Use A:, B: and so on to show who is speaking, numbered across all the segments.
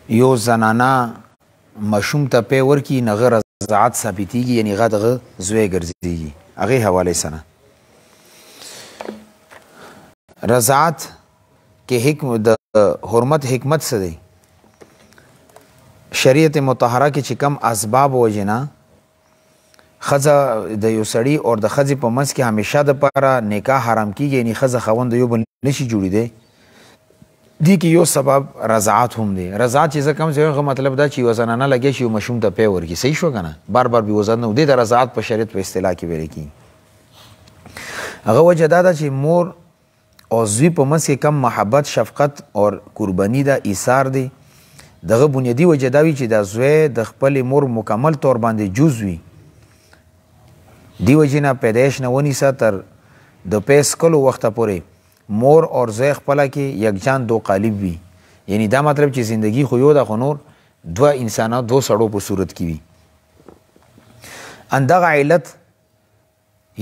A: یو زنانه مشوم ته پی ورکي نغه رضاعت ثابتېږي یعنی هغه دغه زوی ګرځېږي هغې حوالې سره رضاعت کې د حرمت حکمت څه دی شریعت مطهره کې چې کم اسباب وجې نه ښځه د یو سړي او د ښځې په منځ کې همیشه دپاره نکاح حرام کېږي یعنی ښځه خاوند د یو بل نشي جوړېدی دې کې یو سبب رضاعت هم دی رضاعت چې زه کم ځای مطلب دا چې یوه زنانه لګیا شي یو ماشوم ته پی ورکړي صحیح شوه که نه بار بار بېوزت نه و دې ته رضاعت په شریعت په اصطلاح کې ویلی کېږي هغه وجه دا ده چې مور او زوی په منځ کې کم محبت شفقت او قرباني ده ایثار دی دغه بنیادي وجه دا وي چې دا زوی د خپلې مور مکمل طور باندې جز وي دی وجې نه پیدایش نه ونیسه تر د پیس کلو وخته پورې مور اور زوی خپله کې یکجان دو قالب وي یعنی دا مطلب چې زندگی خو یو ده خو نور دوه انسانان دو سړو په صورت کې وي اندغه علت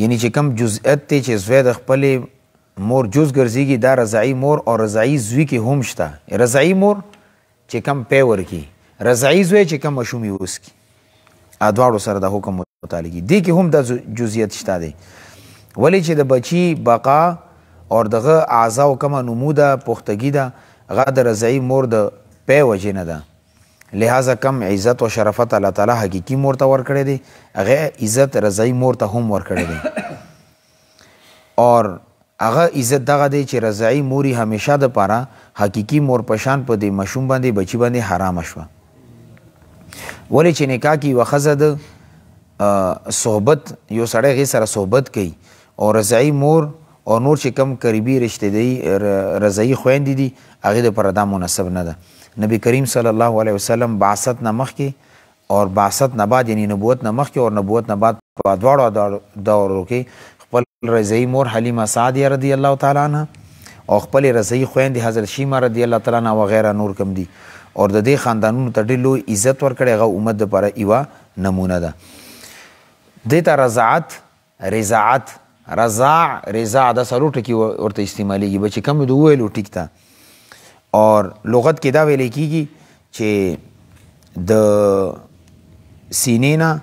A: یعنی چې کم جزئیت دی چې زوی د خپلې مور جز ګرځېږي دا رضاعي مور او رضاعي زوی کې هم شته رضاعي مور چې کم پی ورکي رضاعي زوی چې کم مشوم یې وسکي دواړو سره د حکم متعلقي دې کې هم د جزئیت شته دی ولې چې د بچي بقا اور دغه اعضاو کمه نمو ده پختګي ده هغه د رضاعي مور د پی وجې نه ده لہذا کم عزت او شرفت الله تعالی حقیقي مور ته ورکړی دی هغه عزت رضاعي مور ته هم ورکړی دی اور هغه عزت دغه دی چې رضاعي موري همیشه دپاره حقیقي مور پشان په دې مشوم باندې بچي باندې حرامه شوه ولې چې نکاح کې یوه ښځه د صحبت یو سړی هغې سره صحبت کوي او رضاعي مور او نور چې کم قریبي رشته دی رضاعي خویندې دي هغې دپاره دا مناسب نه ده نبی کریم صلی الله علیه وسلم بعثت نه مخکې اور بعثت نه بعد یعنی نبوت نه مخکې اور نبوت نه بعد په دواړو دورو کې خپل رضاعي مور حلیمه سعدیه رضی الله تعالی عنها او خپل رضاعي خویندې حضرت شیمه رضی الله تعالی عنها وغیره نور کم دي اور د دې خاندانونو ته ډېر لوی عزت ورکړی هغه امت دپاره یوه نمونه ده دې ته رضاعت رضاعت رضاع دا څلور ټکي ورته استعمالیږي به چې کم د وویلو ټیک ته اور لغت کې دا ویلی کېږي چې د سینې نه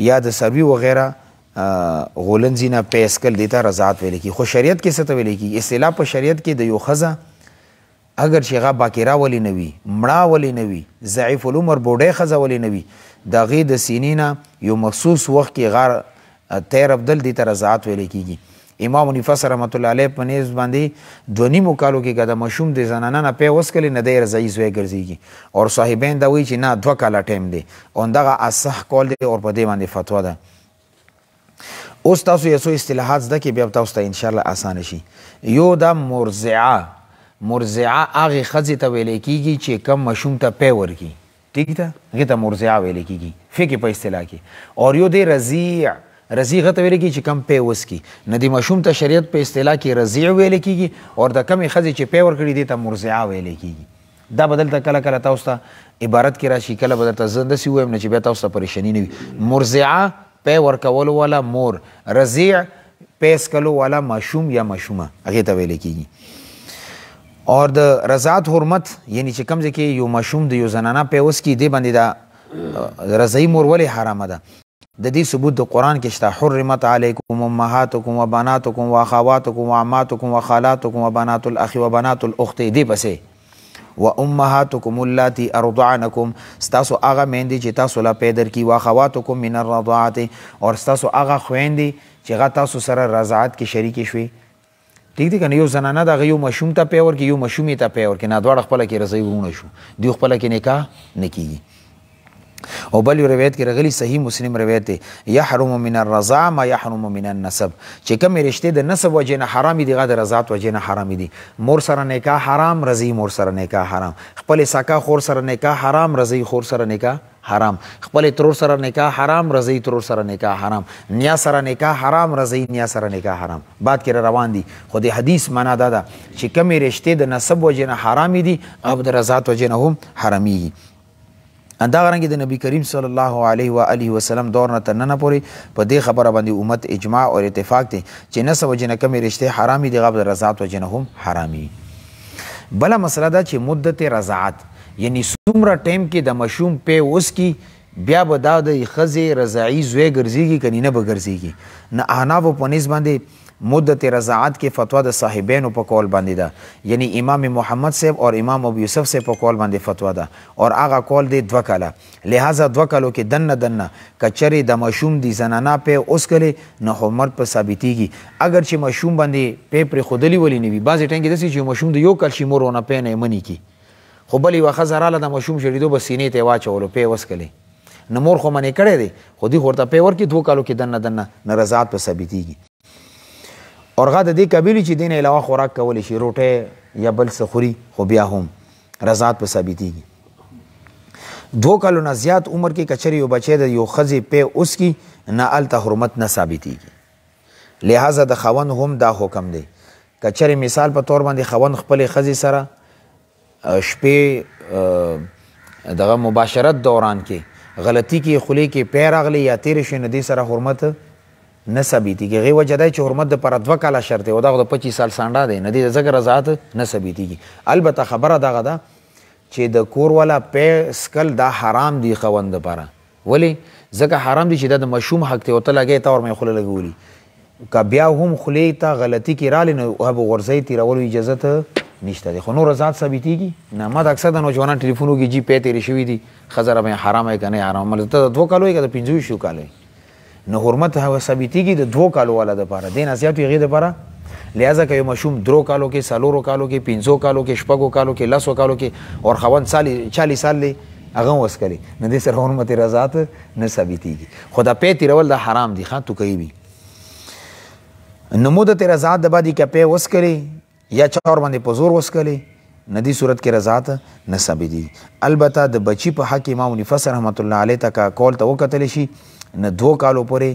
A: یا د سروي وغیره غولنځي نه پیسکل دې ته رضاعت ویلی کېږي خو شریعت کې څه ته ویلی کېږي اصطلاح په شریعت کې د یو ښځه اگر چې هغه باکره ولې نه وي مړه ولې نه وي ضعیف العمر بوډۍ ښځه ولې نه وي د هغې د سینې نه یو مخصوص وخت کې هغه تیر افضل دې ته رضاعت ویلی کېږي امام نفس رحمت الله علیه په نیز باندې دوه نیمو کالو کې که د مشوم د زنانه نه پی وسکلې نه دی رضاعي زوی ګرځېږي او صاحبین دا وایي چې نه 2 کاله ټایم دی او همدغه اصح قول دی او په دې باندې فتوا ده اوس تاسو یو څو اصطلاحات زده کړئ بیا تاسو ته انشاءالله اسانه شي یو دا مرضعه هغې ښځې ته ویلی کېږي چې کم مشوم ته پی ورکي ټیک ده هغې ته مرضعه ویلی کېږي فقې په اصطلاح کې او یو دی رضیع هغه ته ویلی کېږي چې کم پی وسکي نه د مشوم ته شریعت په اصطلاح کې رضیع ویلی کېږي او د کمې ښځې چې پی ورکړي دې ته مرضعه ویلی کېږي دا به دلته کله کله تاسو ته عبارت کې راشي کله به درته زه داسې ووایم نه چې بیا تاسو ته پریشاني نه وي مرضعه پی ورکولو والا مور رضیع پی څکلو والا ماشوم یا ماشومه هغې ته ویلی کېږي اور د رضاعت حرمت یعنی چې کوم ځای کې یو ماشوم د یو زنانه پی وسکي دې باندې دا رضاعي مور ولې حرامه ده د دې ثبوت د قرآن کې شته حرمت علیکم امهاتکم وبناتکم واخواتکم وعماتکم وخالاتکم وبنات الاخ وبنات الاخت دې پسې و امهاتکم اللاتی ارضعنکم ستاسو هغه میندې چې تاسو لا پی درکړي واخواتکم من الرضاعت اور ستاسو هغه خویندې چې هغه تاسو سره رضاعت کې شریکې شوي ټیک دی که نه یو زنانه د هغه یو مشوم ته پی ورکړي یو مشوم یې ته پی ورکړي نه دواړه خپله کې رضاعي ورونه شو دوی خپله کې نکاح نه کېږي او بل یو روایت کې راغلی صحیح مسلم روایت دی یحرم من الرضاع ما یحرم من النسب چې کومې رشتې د نسب وجې نه حرامې دي هغه د رضاعت وجې نه حرامې دي مور سره نکاح حرام رضاعي مور سره نکاح حرام خپلې ساکه خور سره نکاح حرام رضاعي خور سره نکاح حرام خپلې ترور سره نکاح حرام رضاعي ترور سره نکاح حرام نیا سره نکاح حرام رضاعي نیا سره نکاح حرام بعد کې روان دي خو د حدیث معنا دا ده چې کومې رشتې د نسب وجې نه حرامې دي او د رضاعت وجې نه هم حرامېږي همدارنګه د نبی کریم صلی الله علیه و آله وسلم دور نه تر ننه پورې په دې خبره باندې امت اجماع او اتفاق دی چې نسب وجې نه کومې رشتې حرامې دي هغه د رضاعت وجې نه هم حرامې. بله مسله ده چې مدت رضاعت یعنی څومره ټایم کې د ماشوم پی اوس کی بیا به دا د ښځې رضاعي زوی ګرځېږي که نه به ګرځېږي. نه احنافو په نسبت باندې مدت رضاعت کې فتوا د صاحبینو په قول باندې ده، یعنی امام محمد صاحب اور امام ابو یوسف صاحب په قول باندې فتوا ده، اور هغه قول دی 2 کاله. لہذا 2 کالو کې دنه کچرې د ماشوم دی زنانه پی اوس کلی نه حرمت په ثابتېږي. اگر چې ماشوم باندې پی پرېښودلي ولې نه وي، بعضې ټایم کې داسې چې ماشوم د 1 کال شي مور ونه پی نه یې منې کي، خو بل یوه ښځه راله د ماشوم شړېدو به سینې ته یې واچولو پی وسکلی نه مور خو منې کړی دی، خو دوی خو ورته پی ورکړي 2 کالو کې دنه نه رضاعت په ثابتېږي. اور غا د دې قبیلې چې دې نه علاوه خوراک کولی شي روټۍ یا بل څه خوري خو بیا هم رضاعت په ثابتېږي. 2 کالو نه زیات عمر کې کچرې یو بچی د یو ښځې پی اوس کی نه هلته حرمت نه ثابتېږي. لہذا د خاوند هم دا حکم دی. کچرې مثال په طور باندې خاوند خپلې ښځې سره شپې دغه مباشرت دوران کې غلطي کې خولې کې پی راغلی یا تېرې شوې نو دې سره حرمت نه ثابتېږي. هغې وجه دی چې حرمت دپاره 2 کاله شرط دی او دغه د 25 سال سانډا دی نه دی ځکه رضاعت نه ثابتېږي. البته خبره دغه ده چې د کور والا پی سکل دا حرام دی خاوند دپاره. ولې؟ ځکه حرام دی چې دا د ماشوم حق دی او ته لګی ته ورمې خوله لګولي که بیا هم خولې ته غلطي کې رالی نو هغه غورځۍ تېرولو اجازت نشته دی. خو نور رضاعت ثابتېږي نه. ما د اکثر د نوجوانان ټلیفون وکړي جي پی تېرې شوي دي ښځه راباندې حرامه یې که نه حرامه ته د 2 کالو یې که د 25 کالو یې نو حرمت هغه ثابتېږي د 2 کالو والا دپاره دې نه زیات هغې دپاره. لہذا که یو ماشوم 3 کالو کې 4 کالو کې 5 کالو کې 6 کالو کې 10 کالو کې اور خاوند 40 سال دی هغه هم وسکلی نو دې سره حرمت رضاعت نه ثابتېږي. خو دا پی تېرول دا حرام دي ښه تو کوي وي. نو مدت رضاعت د بعدې که پی وسکلی یا چا ور باندې په زور وسکلی نه دې صورت کې رضاعت نه ثابتېږي. البته د بچي په حق امام نفس رحمت الله علیه ته که قول ته وکتلی شي نه 2 کالو پورې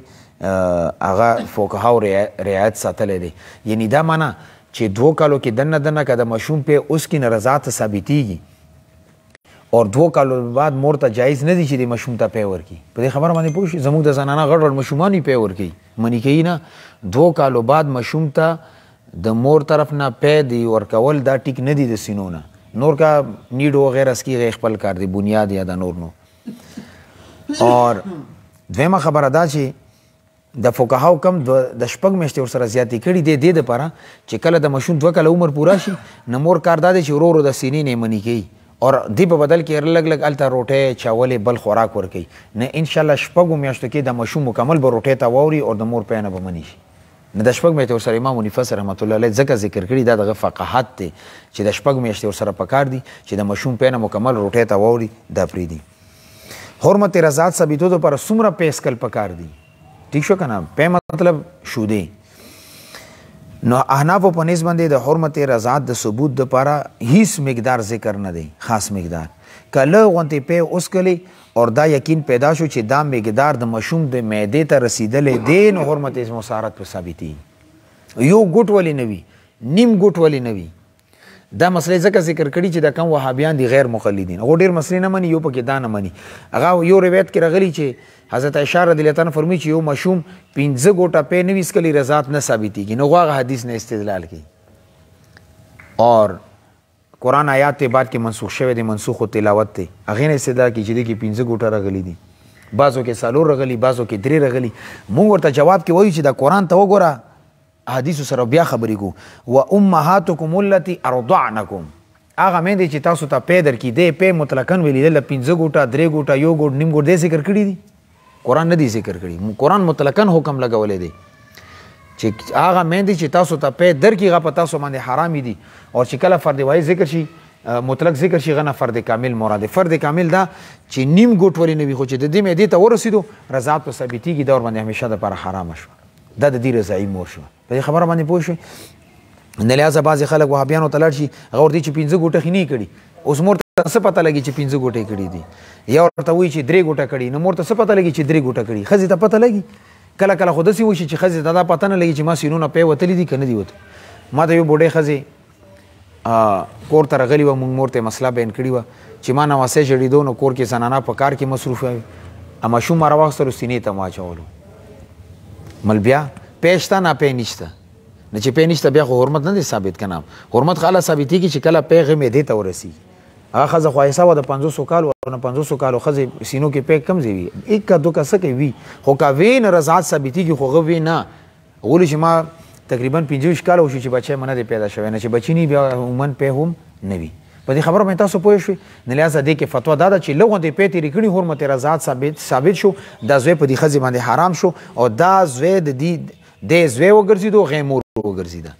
A: هغه فقهاو رعایت ساتلی دی. یعنی دا معنا چې 2 کالو کې دنه که د ماشوم پی اوس کې نه رضاعت ثابتېږي اور 2 کالو بعد مور ته جایز نه دی چې د ماشوم ته پی ورکړي. په دې خبره باندې پوه شي زموږ د زنانه غټ غټ ماشومان یې پی ورکوي منې کوي نه. 2 کالو بعد ماشوم ته د مور طرف نه پی دی ورکول دا ټیک نه دی د سینو نه. نور کا نیډو وغیرہ سکي خپل کار دی بنیاد یا د نور نو. اور دویمه خبره دا چې د فقهاو کم د 6 میاشتې ورسره زیاتې کړي دی دې دپاره چې کله د ماشوم 2 کاله عمر پوره شي نو مور کار دا دی چې ورو ورو د سینې نه منې کوي اور دې په بدل کې لږ لږ هلته روټۍ چاولې بل خوراک ورکوي نه انشاءالله 6 میاشتو کې د ماشوم مکمل به روټۍ ته واوري اور د مور پی نه به منې شي. نه د 6 میاشتې ورسره امام نفس رحمت الله علیه ځکه ذکر کړي دا دغه فقاهت دی چې د 6 میاشتې ورسره پکار دي چې د ماشوم پی نه مکمل روټۍ ته واوري دا پرېږدي. حرمت رضاعت ثابتو دپاره څومره پی اسکل پکار دي ٹھیک شو که نه. پی مطلب شودې. نو احنافو په نسبت باندې د حرمت رضاعت د ثبوت دپاره هیڅ مقدار ذکر نه دی خاص مقدار. که لږ غوندې پی اوسکلی اور دا یقین پیدا شو چې دا مقدار د ماشوم د معدې ته رسیدلی دی نو حرمت مسارت په ثابتېږي. یو ګوټ ولې نه وي نیم ګوټ ولې نه وي. دا مسئله ځکه ذکر کړي چې دا کم وهابیان دي غیر مقلدین هغه ډېر مسلې نه مني یو پکې دا نه مني. هغه یو روایت کې راغلی چې حضرت عایشه رضی الله عنها فرمایي چې یو ماشوم 15 ګوټه پی نه ویسکلی رضاعت نه ثابتېږي نو هغه حدیث نه استدلال کوي. اور قرآن آیات ته بعد کې منسوخ شوی دی منسوخ تلاوت ته هغې نه استدلال کوي چې دې کې 15 ګوټه راغلي دي بعضو کې 4 راغلي بعضو کې 3 راغلي. مونږ ورته جواب کې وایو چې دا قرآن ته وګوره حدیثو سره بیا خبرې کو و امهاتکم التي ارضعنکم هغه میندې چې تاسو ته پی درکړي دی پی مطلقاً ویلي دی 15 ګوټه 3 ګوټه یو ګوټ نیم ګوټ دې ذکر کړي دي قرآن نه دی ذکر کړي. قرآن مطلقاً حکم لګولی دی چې هغه میندې چې تاسو ته پی درکړي هغه په تاسو باندې حرامې دي. اور چې کله فرد واحد ذکر شي مطلق ذکر شي هغه نه فرد کامل مراد. فرد کامل دا چې نیم ګوټ ولې نه وي خو چې د دې معدې ته ورسېدو رضاعت په ثابتېږي دا ورباندې همیشه دپاره حرامه شوه. دا د دې رضاعي مور شوه. په دې خبره باندې پوه شوئ. نه لهذا بعضې خلک وهابیانو ته لاړ شي هغه ورته چې 15 ګوټه خې نه کړي اوس مور ته څه پته لګي چې 15 ګوټې کړي دي یا ورته وایي چې 3 ګوټه کړي نو مور ته څه پته لګي چې 3 ګوټه کړي. ښځې ته پته لګي کله کله خو داسې وشي چې ښځې ته دا پته نه لګي چې ما سینونه پی وتلي دي که نه دي وتلي. ما ته یو بوډۍ ښځې کور ته راغلي وه مونږ مور ته مسله بیان کړې وه چې ما نواسۍ ژړېدو نو کور کې زنانه په کار کې مصروفه وي ماشوم ما راواخیستلو سینې ته مو اچولو مل بیا پی شته نه پی نشته نه چې پی نشته بیا خو حرمت نه دی ثابت که نه. حرمت خو هله ثابتېږي چې کله پی هغې معدې ته ورسېږي هغه ښځه خواهیسه وه د 500 کالو نه 500 کالو ښځې سینو کې پیک کم ځای وي ایکه دوکه څه کوي وي خو که وی نه رضاعت ثابتېږي خو هغه وی نه ولې چې ما تقریبا 25 کاله وشو چې بچی مې نه دی پیدا شوی نه چې بچي نه بیا عموما پی هم نه وي په دې خبره باندې تاسو پوه شئ نو لهذا دې کې فتوا دا ده چې لږ غوندې پی تېرې کړي حرمت رضاعت ثابت شو دا زوی په دې ښځې باندې حرام شو او دا زوی د دې زوی وګرځېدو هغې مور وګرځېده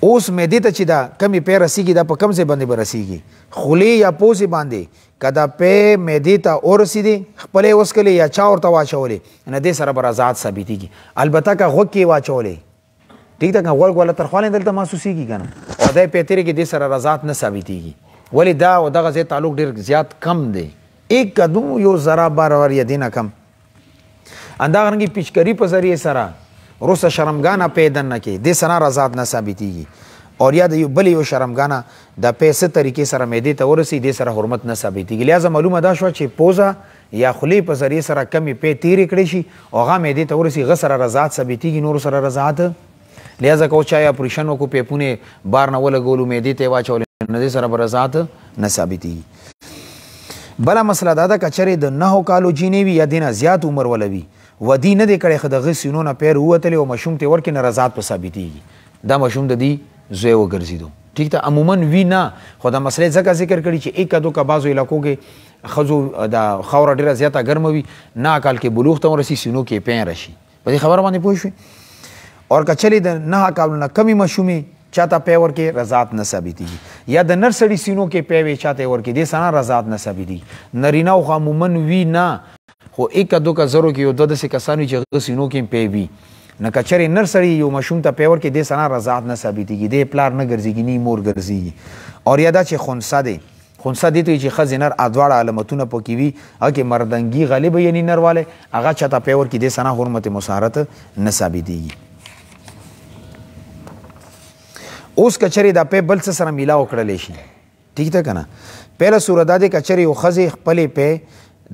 A: اوس معدې ته چې دا کمې پی رسېږي دا په کوم ځای باندې به رسېږي خولې یا پوزې باندې که دا پی معدې ته ورسېدې خپلې وڅکلې یا چا ورته واچولې نو دې سره به رضاعت ثابتېږي البته که غوږ کې واچولې ٹھیک ده که غوږ والا ترخوالی دلته محسوسېږي که نه او دی پی تېرې کې دې سره رضاعت نه ثابتېږي ولې دا او دغه ځای تعلق ډېر زیات کم دی ایک قدم یو ذره برابر یا دې نه کم همدارنګې پیچکري په ذریعې سره وروسته شرمګانه پی دننه کې دې سره رضاعت نه ثابتېږي او یا د بل یو شرمګانه د پی څه طریقې سره معدې ته ورسي دې سره حرمت نه ثابتېږي لهذا معلومه دا شوه چې پوزه یا خولې په ذریعې سره کمې پی تېرې کړې شي او هغه معدې ته ورسي هغه سره رضاعت ثابتېږي نورو سره رضاعت لهذا که چا اپریشن وکړو پیپونه بار نه ولګولو معدې ته یې واچولې نو دې سره به رضاعت نه ثابتېږي بله مسله دا ده که چېرې د 9 کالو جینۍ وي یا دې نه زیات عمر ولوي وي ودي نه دی کړی خو د هغه سینو نه پیر ووتلی او ماشوم ته یې ورکړي نه رضاعت په ثابتېږي دا ماشوم د دې زوی وګرځېدو ټیک ته عموما وي نه خو دا مسلې ځکه ذکر کړي چې ایکه دوکه بعضو علاقو کې ښځو دا خاوره ډېره زیاته ګرمه وي 9 کال کې بلوغ ته ورسي سینو کې پی راشي په دې خبره باندې پوه شوې اور که چلې د 9 کالو نه کمې ماشومې چاته پی ورکړي رضاعت نه ثابتېږي یا د نر سړي سینو کې پی وي چاته یې ورکړي دې سره رضاعت نه ثابتېږي نرینه خو عموما وي نه خو ایکه دوکه زرو کې یو دوه داسې کسان وي چې هغه سینو کې پی وي نه که چېرې نر سړي یو ماشوم ته پی ورکړي دې سره رضاعت نه ثابتېږي دې پلار نه ګرځېږي نه مور ګرځېږي او یا دا چې خنثی دی خنثی دې ته وایي چې ښځې نر دواړه علامتونه پکې وي هغه کې مردنګي غالبه یعنې نروالی هغه چاته پی ورکړي دې سره حرمت مسارت نه ثابتېږي اوس که چېرې دا پی بل څه سره میلاو کړلی شي ټیک ده که نه پهله صورت دا دی که چېرې یو ښځې خپلې پی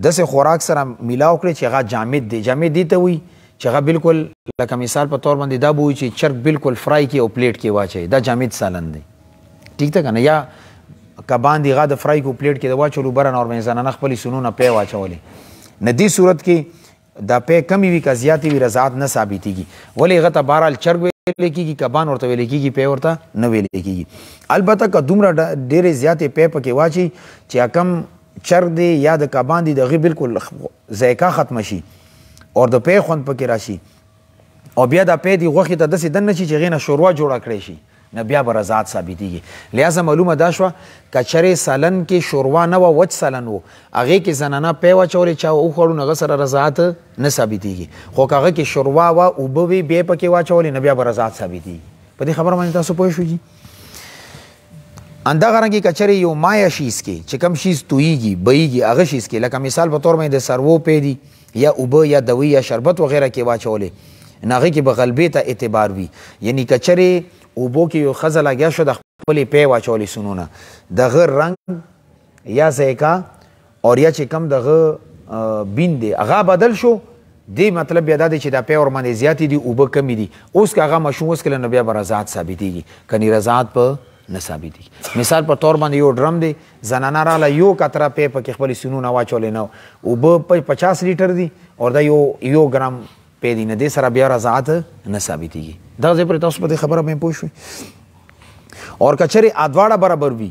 A: داسې خوراک سره میلاو کړی چې هغه جامد دی جامد دې ته وایي چې هغه بالکل لکه مثال په طور باندې دا به وایي چې چرګ بالکل فرای کړي او پلیټ کې واچوي دا جامد سالن دی ټیک ده که نه یا کبان دي هغه د فرای کړو پلیټ کې د واچولو بره نورمال زنانه خپلې سونو نه پی واچولې نه دې صورت کې دا پی کمې وي که زیاتې وي رضاعت نه ثابتېږي ولې هغه ته بهرحال چرګ ویلی کېږي کبان ورته ویلی کېږي پی ورته نه ویلی کېږي البته که دومره ډېرې زیاتې پی پکې واچي چې کم چرګ دی یا د کبان دی د هغې بالکل ذایقه ختمه شي او د پی خوند پکې راشي او بیا دا پی دی غوښې ته داسې دننه شي چې هغې نه شوروا جوړه کړی شي نه بیا به رضاعت ثابتېږي لهذا معلومه دا شوه که چېرې سالن کې شوروا نه وه وچ سالن و هغې کې زنانه پی واچولې چا وخوړو نو هغه سره رضاعت نه ثابتېږي خو که هغه کې شوروا وه اوبه وې بیا پکې واچولې نو بیا به رضاعت ثابتېږي په دې خبره باندې تاسو پوه شو جي همدغرانګې که چېرې یو مایه شیز کې چې کوم شیز تویږي بهیږي هغه شیز کې لکه مثال په طور باندې د سرو پی دي یا اوبه یا دوی یا شربت وغیره کې واچولې نو هغې کې به غلبې ته اعتبار وي یعنی که چېرې اوبو کې یو ښځه لګیا شو د خپلې پی واچولې سونونه دغه رنګ یا ذایقه او یا چې کم دغه بین دی هغه بدل شو دې مطلب بیا دا دی چې دا پی ورباندې زیاتې دي اوبه کمې دي اوس که هغه ماشوم وڅکله نو بیا به رضاعت ثابتېږي کنې رضاعت په نه ثابتېږي مثال په طور باندې یو ډرم دی زنانه راله یو کتره پی پکې خپلې سینونه واچولې نه اوبه 50 لیټر دي او دا یو ګرام پی دی نه دې سره بیا رضاعت نه ثابتېږي دغه ځای پورې تاسو په دې خبره باندې پوه شوئ اور که چېرې دواړه برابر وي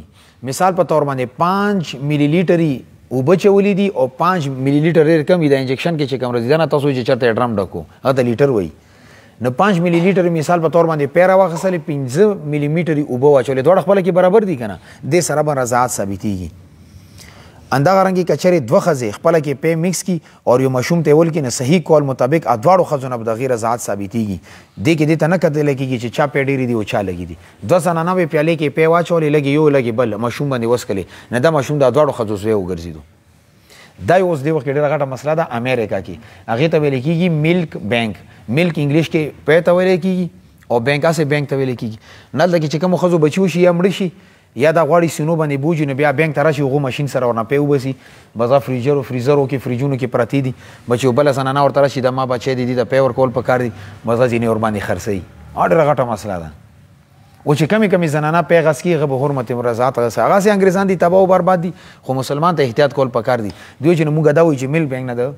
A: مثال په طور باندې 5 میلی لیټري اوبه چولې دي او 5 میلی لیټر ډېر کم وي د انجکشن کې چې کوم راځي دا نه تاسو چې چېرته ډرم ډکو هغه ته لیټر وایي نو 5 میلی لیټر مثال په طور باندې پی راواخیستلې 15 میلی میټري اوبه واچولې دواړه خپله کې برابر دي که نه دې سره به رضاعت ثابتېږي همدغرانګې که چېرې دوه ښځې خپله کې پی مکس کړي او یو ماشوم ته یې ولکړي نو صحیح قول مطابق دواړو ښځو نه به د هغې رضاعت ثابتېږي دې کې دې ته نه کتلی کېږي چې چا پی ډېرې دي او چا لږې دي دوه زنانه به پیالې کې پی واچولې لږې یو لږې بل ماشوم باندې وڅکلې نه دا ماشوم د دواړو ښځو زوی وګرځېدو دا اوس دې وخت کې ډېره غټه مسله ده امریکا کې هغې ته ویلی کېږي ملک بینک ملک انګلیش کې پی ته ویلی کېږي او بینک هسې بینک ته ویلی کېږي نه هلته کې چې کومو ښځو بچي وشي یا مړه شي یا دا غواړي سینو باندې بوجي نو بیا بینک ته راشي هغو ماشین سره ورنه پی وباسي بزه فریزرو کې فریجونو کې پرتې دي بچې بله زنانه ورته راشي د ما بچی دی دې ته پی ورکول پکار دي بزه ځینې ورباندې خرڅوي ډېره غټه مسله ده و چې کمی زنانه پیغاس کی غو حرمت مرزات غس هغه سي انګريزان دي تباہ او برباد دي خو مسلمان ته احتیاط کول پکار دي دوی چې موږ دا وایي چې مل بینګ نه ده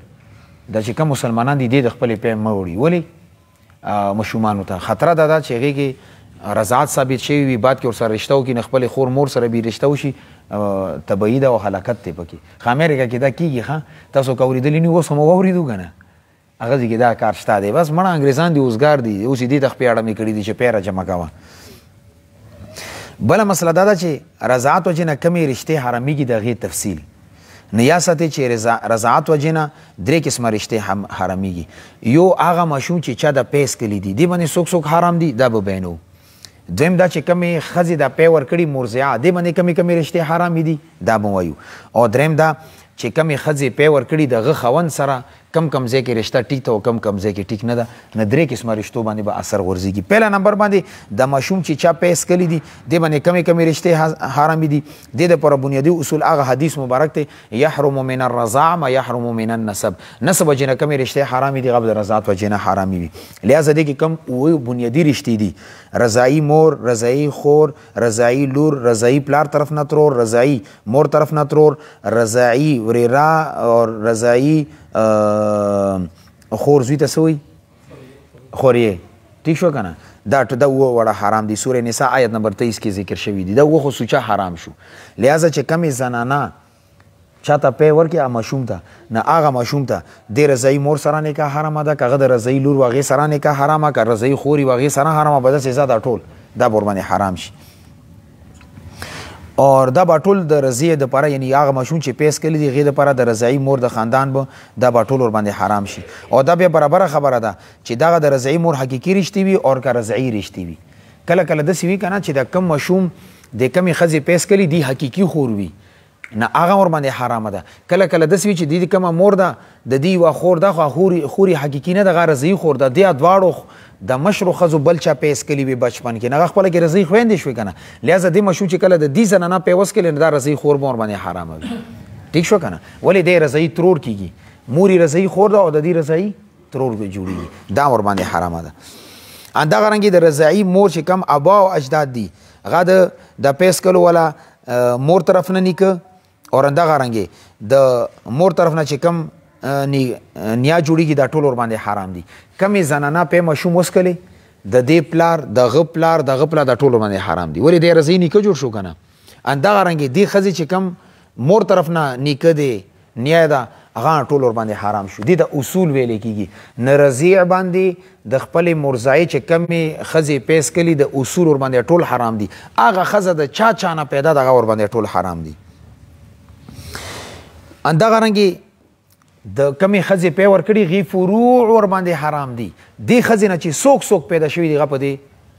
A: د چې کوم مسلمانان دي د خپل په موري ولی مشومان ته خطر ده چې هغه کې رضاعت ثابت شي وي بعد کې ور سره رشتہ وکي خپل خور مور سره به رشتہ وشي تبعید او هلاکت ته پکې خامریکا کې دا کیږي ها تاسو کوریدلی نو وسمو وریدو کنه هغه کې دا کار شته دی بس مړه انګريزان دي اوسګار دي اوس دې د خپل اړه مې کړی دي چې پیره جمع کاوه بل مسله دا چې رضاعت او جنه کمی رشته حرامي کې دغه تفصیل نیاست چې رضاعت او جنه درې قسمه رشته حرامي کې یو هغه مشون چې چا د پیس کلی دي دی باندې سوک حرام دي دا به بینو دویم دا چې کمی خزي د پی ور کړی مرزعه دی باندې کمی رشته حرامي دي دا به وایو او دریم دا چې کمی خزي پی ور کړی دغه خوند سره کم ځای کې رشتہ ټیک ته او کم ځای کې ټیک نه ده نه درې قسمه رشتو باندې به اثر ورزيږي پهلا نمبر باندې د مشوم چې چا پیس کلی دي د باندې کمی رشته حرام دي د پر بنیادی اصول هغه حدیث مبارک ته يحرم من الرضاع ما يحرم من النسب نسب جنه کمی رشته حرام دي قبل رضاعت و جنه حرامي دي لہذا دي کې کم او بنیادی رشتې دي رضاعي مور رضاعي خور رضاعي لور رضاعي پلار طرف نه ترور رضاعي مور طرف نه ترور رضاعي وريرا اور رضاعي خور زوی ته سوی خوريه ٹھیک شو کنه دا ته دا وړه حرام دي سوره نساء آیت نمبر 23 کې ذکر شوی دي دا خو سوچا حرام شو لہذا چې کمی زنانا چاته په ورکه مشوم ته نه هغه مشوم ته د رضای مور سره نه کا حرام ده کغه د رضای لور واغې سره نه کا حرامه کا رضای خوري واغې سره حرامه بده سزا دا ټول دا بور باندې حرام شي اور دا باټول د رضیه د پاره یعنی هغه مشون چې پیس کړي دی غیر د پاره د رضای مور د خاندان به دا باټول ور باندې حرام شي او دا به برابر خبره ده چې دا د رضای مور حقيقي رښتې وي او کا رضای رښتې وي کله د سوي کنه چې د کم مشوم د کمی خزي پیس کړي دی حقيقي خور وي نه هغه ور باندې حرام ده کله د سوي چې د کم مور ده د دی وا خور ده خوري حقيقي نه د غرضی خور ده د دواړو د مشرو خزو بل چا پیس کلی وی بچپن کې نه خپل کې رضی خويندې شوې کنه لہذا د مشو چې کله د دې زنانه پیوس کله دا رضی خور مور باندې حرام وي ٹھیک شو کنه ولی د رضی ترور کیږي موري رضی خور دا او د دې رضی ترور به جوړي دا ور باندې حرام ده انده غرانګي د رضی مور چې کم ابا او اجداد دي هغه د پیس کلو ولا مور طرف نه نیک اور انده غرانګي د مور طرف نه چې کم نیا جوړیږي دا ټول ور باندې حرام دي کمی زنانا په مشوم وسکلي د دې پلار دغه پلار د ټول باندې حرام دي ولی د رضی نیکه جوړ شو کنه انده غرانګي دی خزي چې کم مور طرف نه نیکه دی نیا دا هغه ټول ور باندې حرام شو دي د اصول ویل کیږي نرزیع باندې د خپل مرزای چې کمی خزي پیس کلی د اصول ور باندې ټول حرام دي هغه خزه د چا نه پیدا دغه ور باندې ټول حرام دي انده غرانګي د کمی خزي په ور کړي غي فروع ور باندې حرام دي دی خزینه چې څوک پیدا شوی دی غپه دی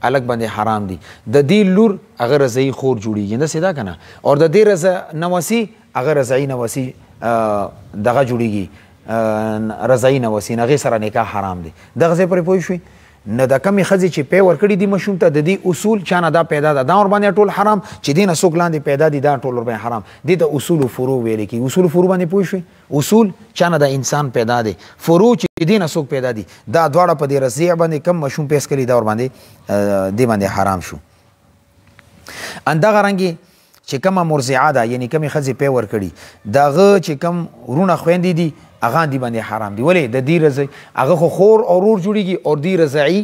A: الګ باندې حرام دي د دې لور هغه رضای خور جوړیږي نه سیدا کنه اور د دې رضا نوسی هغه رضای نوسی دغه جوړیږي رضای نوسی نه غي سره نکاح حرام دي دغه څه پرې پوي شوی نه د کمی خزي چې په ور کړي دي مشوم ته د دې اصول چانه دا پیدا ده دا ور باندې ټول حرام چې دینه څوک لاندې پیدا دي دا ټول ور باندې حرام دي د اصول او فروع ویل کی اصول فروع باندې پوي شوی اصول چانه د انسان پیدا دي فروع چې دینه څوک پیدا دي دا دواړه په دې رضیع باندې کم مشوم پیس کړي دا ور باندې دی باندې حرام شو انده غرانګي چې کومه مرزعه ده یعنی کومه خزي په ور کړي داغه چې کم ورونه خويندې دي هغه دی باندې حرام دی ولی د دې رضای هغه خور او رور جوړیږي او دی رضای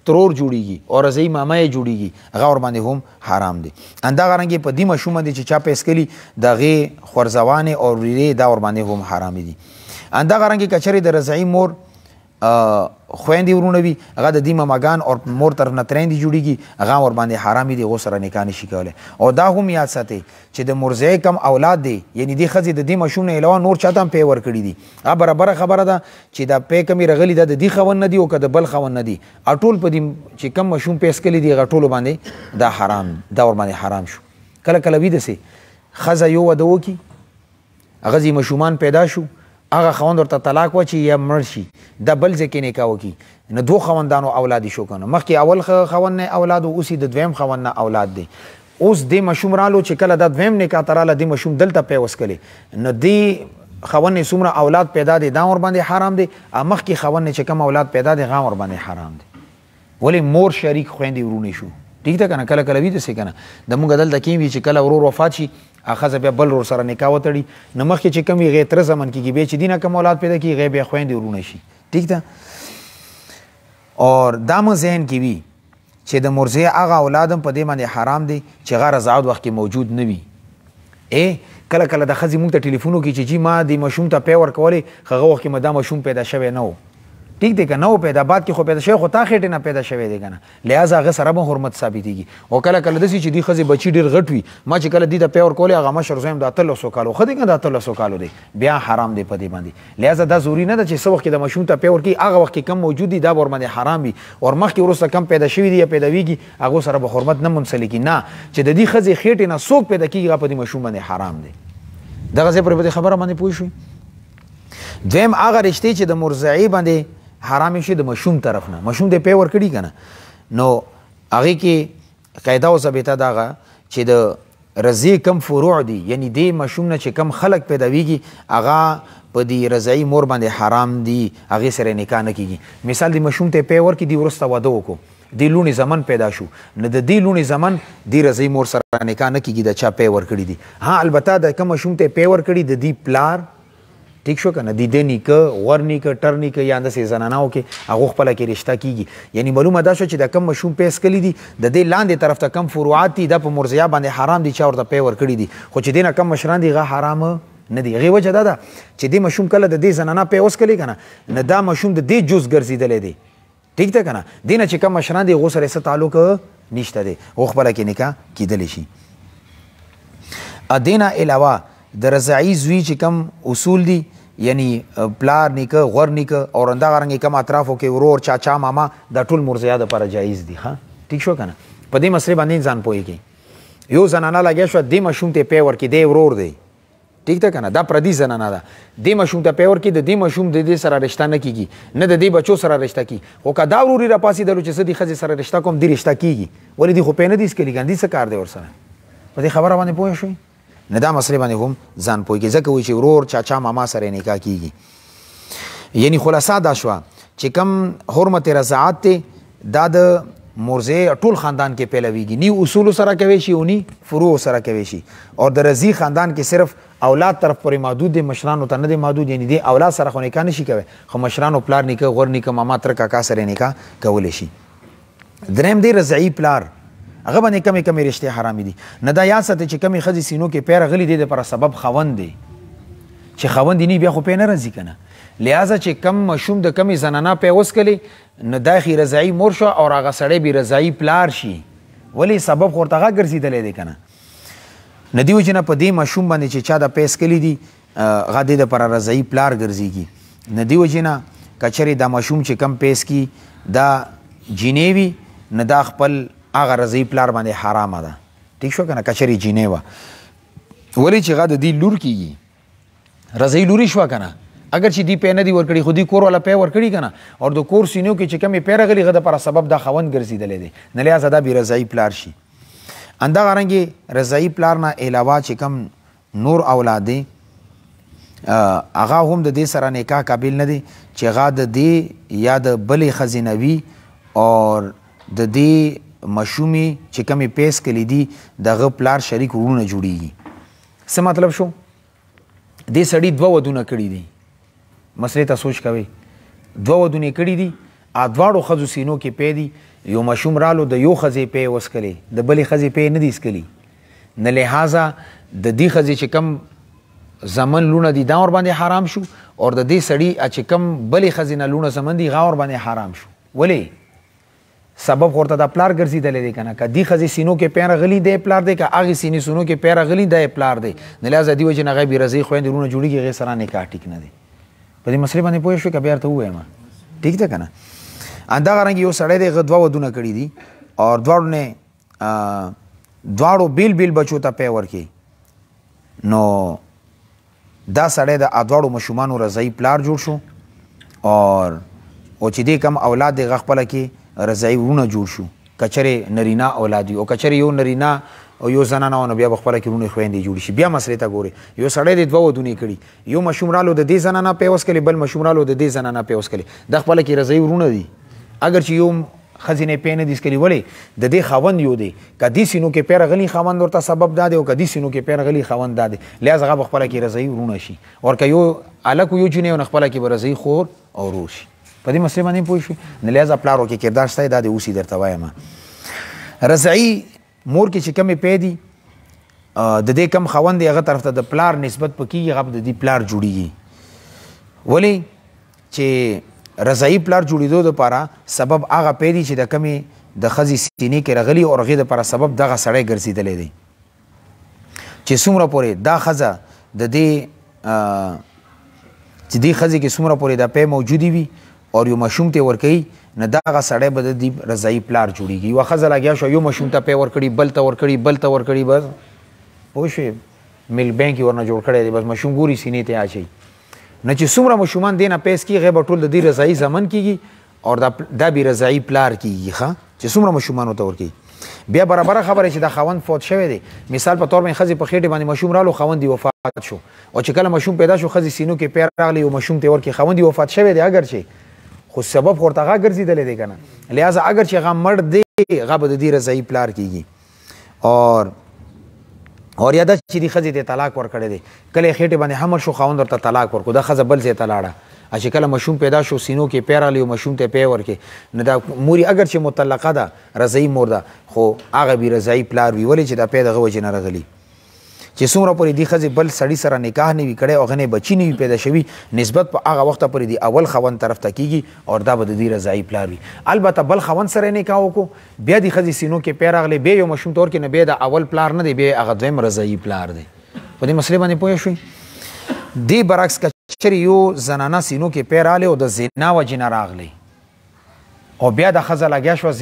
A: ترور جوړیږي او رضای مامای جوړیږي هغه ور باندې هم حرام دی انده غرانګي په دې مشوم دي چې چا پیس کلی دغه خورزوانه او ریری دا ور باندې هم حرام دي انده غرانګي کچري د رضای مور خويندې ورونه وي هغه د دیمه ماګان او مور طرف نه ترېندې جوړیږي هغه ور باندې حرام دي غو سره نکاح نشي کولای او دا هم یاد ساتي چې د مرزه کم اولاد دي یعنی دی خزي د دیمه شونه علاوه نور چاته هم په ور کړی دي هغه برابر خبره ده چې دا په کمی رغلی د دی خون نه دی او کده بل خون نه دی اټول په دې چې کم مشوم پیس کړي دي غټول باندې دا حرام دا ور باندې حرام شو کله وی دسي خزه یو ودو کی هغه زی مشومان پیدا شو هغه خوند ورته طلاق و چې یا مرشي د بل ځکه نکاح وکي نه دوه خوندانو اولاد شو کنه مخکې اول خوند نه اولاد او اوسې د دویم خوند نه اولاد دي اوس د مشوم رالو چې کله د دویم نکاح تراله د مشوم دلته پیوس کړي نه دی خوند نه سمره اولاد پیدا دي دا ور باندې حرام دي مخکې خوند چې کم اولاد پیدا دي غا ور باندې حرام دي ولی مور شریک خويندې ورونه شو ټیک ده کنه کله کله وي داسې کنه د مونږ دلته کې وي چې کله ورور وفات شي ښځه بیا بل ورور سره نکاح وتړي نو مخکې چې کم وي هغې تره زمن کېږي بیا چې دینه کم اولاد پیدا کېږي هغې بیا خویندې ورونه شي ټیک ده اور دا مو ذهن کې وي چې د مرضع هغه اولاد هم په دې باندې حرام دی چې هغه رضاعت وخت کې موجود نه وي کله کله د ښځې مونږ ته ټلیفون وکړي چې جي ما دې ماشوم ته پی ورکولی هغه وخت کې مو دا ماشوم پیدا شوی نه و ټیک دی که نه و پیدا بعد کې خو پیدا شوی خو تا خېټې نه پیدا شوی دی که نه لہذا هغه سره به حرمت ثابتېږي او کله کله داسې چې دې ښځې بچي ډېر غټ وي ما چې کله دې ته پی ورکولی هغه مشر زوی هم د 1800 کالو ښه دی که د 1800 کالو دی بیا حرام دی په دې باندې لہذا دا ضروري نه ده چې څه وخت کې د ماشوم ته پی ورکړي هغه وخت کې کم موجود دي دا به ورباندې حرام وي او مخکې وروسته کم پیدا شوي دي یا پیدا ویږي هغو سره به حرمت نه منسلکي نه چې د دې ښځې خېټې نه څوک پیدا کېږي هغه په دې ماشوم باندې حرام دی دغه ځای پورې په دې خبره باندې پوه شوي دویم هغه رشتې چې د مرضعې باندې حرام شي د ماشوم طرف نه ماشوم دې پی ورکړي که نه نو هغې کې قاعده او ضابطه دغه چې د رضعې کم فروع دي یعنی دې ماشوم نه چې کم خلک پیداویږي هغه په دې رضعي مور باندې حرام دي هغې سره نکاح نه کېږي مثال دې ماشوم ته پی ورکړي دې وروسته واده وکړو دې لوڼې زمن پیدا شو نو د دې لوڼې زمن دې رضعي مور سره نکاح نه کېږي د چا پی ورکړي دي ها البته د کوم ماشوم ته پی ورکړي د دې پلار ټیک شو که نه د دې نیکه غور نیکه ټر نیکه یا همداسې زناناو کې هغو خپله کې رشته کېږي یعنی معلومه دا شوه چې د کم ماشوم پی څکلي دي د دې لاندې طرف ته کم فروعات دي دا په مرضعه باندې حرام دي چا ورته پی ورکړي دي خو چې دې نه کم مشران دي هغه حرام نه دی هغې وجه دا ده چې دې ماشوم کله د دې زنانه پی وڅکلي که نه نه دا ماشوم د دې جز ګرځېدلی دی ټیک ده که نه دې نه چې کم مشران دي هغو سره څه تعلق نشته دی هغو خپله کې نکاح کېدلی شي دې نه علاوه د رضاعي زوی چې کم اصول دي یعنی پلار نیکه غور نیکه او همدغه رنګې کم اطرافو کې ورور چاچا ماما دا ټول مرضعه دپاره جایز دي ښه ټیک شو که نه په دې مسلې باندې ځان پوهېږي یو زنانه لګیا شوه دې ماشوم ته پی ورکړي دی ورور دی ټیک ده که نه دا پردي زنانه ده دې ماشوم ته پی ورکړي د دې ماشوم د دې سره رشته نه کېږي نه د دې بچو سره رشته کېږي خو که دا ورور یې راپاسېدلو چې زه دې ښځې سره رشته کوم دې رشته کېږي ولې دې خو پی نه دي څکلي که نه دې څه کار دی ورسره په دې خبره باندې پوه شوئ نه دا مسلې باندې هم ځان پوهېږي ځکه وایي چې ورور چاچا ماما سره نکاح کېږي یعنی خلاصه دا شوه چې کم حرمت رضاعت دی دا د مرضع ټول خاندان کې پیلویږي نی اصولو سره کوي شي او نی فروع سره کوي شي او د رضعي خاندان کې صرف اولاد طرف پورې محدود دی مشرانو ته نه دی محدود یعنی دی اولاد سره خو نکاح نشي کوي خو مشرانو پلار نیکه غور نیکه ماما تر کاکا سره نکاح کولی شي دریم دی رضعي پلار هغه باندې کمې کمې رشتې حرامې دي نه دا یاد ساتئ چې کمې ښځې سینو کې پی راغلي دی دپاره سبب خاوند دی چې خاوند یې نه بیا خو پی نه راځي که نه لہذا چې کم مشوم د کمې زنانه پی وڅکلې نو دا خي رضاعي مور شو او هغه سړی بې رضاعي پلار شي ولې سبب خو ورته هغه ګرځېدلی دی که نه نه دې وجې نه په دې ماشوم باندې چې چا دا پی څکلي دي هغه دې دپاره رضاعي پلار ګرځېږي نه دې وجې نه که چېرې دا ماشوم چې کم پی څکي دا جینۍ وي نه دا خپل هغه رضعي پلار باندې حرامه ده ټیک شو که نه که چېرې جینۍ وه ولې چې هغه د دې لور کېږي رضعي لوري شوه که نه اگر چې دی پی نه دی ورکړي خو دی کور والا پی ورکړي که نه او د کور سینو کې چې کمې پی راغلي هغه دپاره سبب دا خاوند ګرځېدلی دی نه لحاظه دا بې رضعي پلار شي همدغه رنګې رضعي پلار نه علاوه چې کم نور اولاد دی هغه هم د دې سره نکاح قابل نه دی چې هغه د دې یا د بلې ښځې نه وي او د دې مشومې چې کمې پی څکلي دي د هغه پلار شریک وروڼه جوړېږي څه مطلب شو دې سړي دوه ودونه کړي دي مسلې ته سوچ کوئ دوه ودونه یې کړي دي دواړو ښځو سینو کې پی دي یو ماشوم رالو د یو ښځې پی یې وڅکلې د بلې ښځې پی نه دي څکلي نه لحاظه د دې ښځې چې کم زمن لونه دي دا ورباندې حرام شو او د دې سړي چې کم بلې ښځې نه لونه زمن دي هغه ورباندې حرام شو ولې سبب خو ورته دا پلار ګرځېدلی دی که نه که دې ښځې سینو کې پی راغلي دی پلار دی که هغې سینې سینو کې پی راغلي دی پلار دی نه لحاظه دې وجې نه هغه بې رضعي خویندې وروڼه جوړېږي هغې سره نکاح ټیک نه دی په دې مسلې باندې پوه شوې که بیا ورته ووایم ټیک ده که نه همدغه رنګ یو سړی دی هغه دوه ودونه کړي دي او دواړو نه دواړو بیل بیل بچو ته پی ورکړي نو دا سړی د دواړو ماشومانو رضعي پلار جوړ شو او چې دې کم اولاد دی هغه خپله کې رضعي وروڼه جوړ شو که چېرې نرینه اولاد وي او که چېرې یو نرینه او یو زنانه وه نو بیا به خپله کې وروڼې خویندې جوړې شي بیا مسلې ته ګورې یو سړی دی دوه ودونې کړي یو ماشوم رالو د دې زنانه پی وڅکلې بل ماشوم رالو د دې زنانه پی وڅکلې دا خپله کې رضعي وروڼه دي اگر چې یو خزینه پې نه دي څکلي ولې د دې خاوند یو دی که دې سینو کې پی رغلي خاوند ورته سبب دا دی او که دې سینو کې پی رغلي خاوند دا دی لهذا هغه به خپله کې رضایي ورونه شي او که یو هلک یو جونې نو خپله کې به رضایي خور او ورور شي په دې مسلې باندې پوه شوي نو لهذا پلار کې کردار شته دا د اوس یې درته وایم رضایي مور کې چې کمې پی دي د دې کم خاوند دی هغه طرف ته د پلار نسبت پکېږي هغه د دې پلار جوړیږي ولې چې رضایي پلار جوړېدو دپاره سبب هغه پی دی چې د کمې د ښځې سینې کې رغلي او هغې دپاره سبب دغه سړی ګرځېدلی دی چې څومره پورې دا ښځه د دې چې دې ښځې کې څومره پورې دا پی موجودي وي او یو ماشوم ته ورکوي نو دغه سړی به د دې رضایي پلار جوړېږي یوه ښځه لګیا شوه یو ماشوم ته پی ورکړي بل ته ورکړي بل ته ورکړي بس پوه شوې ملک بینک یې ورنه جوړ کړی دی بس ماشوم ګوري سینې ته اچوي نه چې څومره ماشومان دې نه پیس کېږي هغې به ټول د دې رضایي زمن کېږي او دا بې رضایي پلار کېږي ښه چې څومره ماشومان ورته ورکوي بیا برابره خبره چې دا خاوند فوت شوی دی مثال په طور باندې ښځې په خېټې باندې ماشوم رالو خاوند یې وفات شو او چې کله ماشوم پیدا شو ښځې سینو کې پیر راغلی او ماشوم ته ورکړي خاوند یې وفات شوی دی اگر چې خو سبب خو ورته هغه ګرځېدلی دی که نه لهذا اگر چې هغه مړ دی هغه به د دې رضایي پلار کېږي اور یا دا چې دې ښځې ته طلاق ورکړی دی کله یې خېټې باندې حمل شو خاوند ورته طلاق ورکړو دا ښځه بل ځای ته لاړه چې کله ماشوم پیدا شو سینو کې پی راغلی او ماشوم ته پی ورکړي نو دا موري اگر چې مطلقه ده رضایي مور ده خو هغه بې رضایي پلار وي ولې چې دا پی دغه وجې نه راغلي چې څومره پورې دې ښځې بل سړي سره نکاح نه وي کړی او هغه نه بچي نه وي پیدا شوي نسبت په هغه وخته پورې د اول خاوند طرف ته کېږي او دا به د دې رضایي پلار وي البته بل خاوند سره یې نکاح وکړو بیا د ښځې سینو کې پی راغلی بیا یو ماشوم ته ورکړي نو بیا د اول پلار نه دی بیا هغه دویم رضایي پلار دی په دې مسلې باندې پوه شوئ دې برعکس که چېرې یو زنانه سینو کې پی راغلی او د زنا وجې نه راغلی او بیا د ښځه لګیا شوه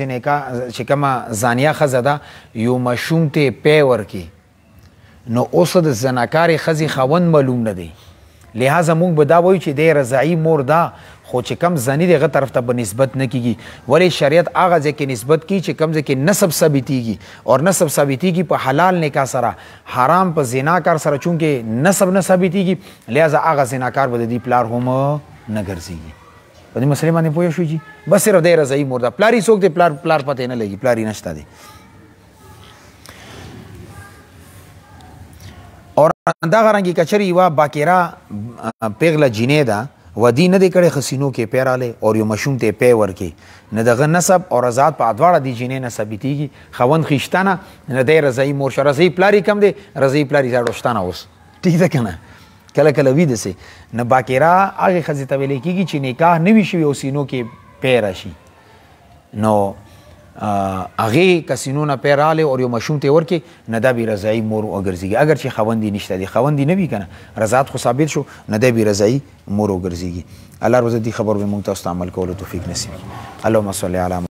A: چې کومه زانیه ښځه ده یو ماشوم ته پی ورکړي نو اوس د زناکارې ښځې خاوند معلوم نه دی لهذا موږ به دا وایو چې دی رضایي مور ده خو چې کم زني دی هغه طرف ته به نسبت نه کېږي ولې شریعت هغه ځای کې نسبت کړي چې کم ځای کې نسب ثابتېږي او نسب ثابتېږي په حلال نکاح سره حرام په زناکار سره چونکې نسب نه ثابتېږي لهذا هغه زناکار به د دې پلار هم نه ګرځېږي په دې مسلې باندې پوه شوي جي بس صرف دی رضایي مور ده پلار یې څوک دی پلار پته نه لګي پلار یې نشته دی اور دغه رنګې که چېرې یوه باکره پیغله جینۍ ده ودي نه دی کړی ښه سینو کې پی راغلی او یو ماشوم ته یې پی ورکړي نه دغه نسب او رضاعت په دواړه دې جینۍ نه ثابتېږي خاوند ښه شته نه نه دی رضایي مور شو رضایي پلار یې کم دی رضایي پلار یې زیاړو شته نه اوس ټیک ده که نه کله کله وي داسې نه باکره هغې ښځې ته ویلی کېږي چې نکاح نه وي شوي او سینو کې پی راشي نو هغې که سینو نه پی راغلی او یو ماشوم ته یې ورکړي نه دا بې رضایي مور وګرځېږي اگر چې خاوند یې نشته دی خاوند یې نه وي که نه رضاعت خو ثابت شو نه دی بې رضایي مور وګرځېږي الله رب عزت دې خبرو به موږ تاسو ته عمل کولو توفیق نصیب کړي اللهم صل علی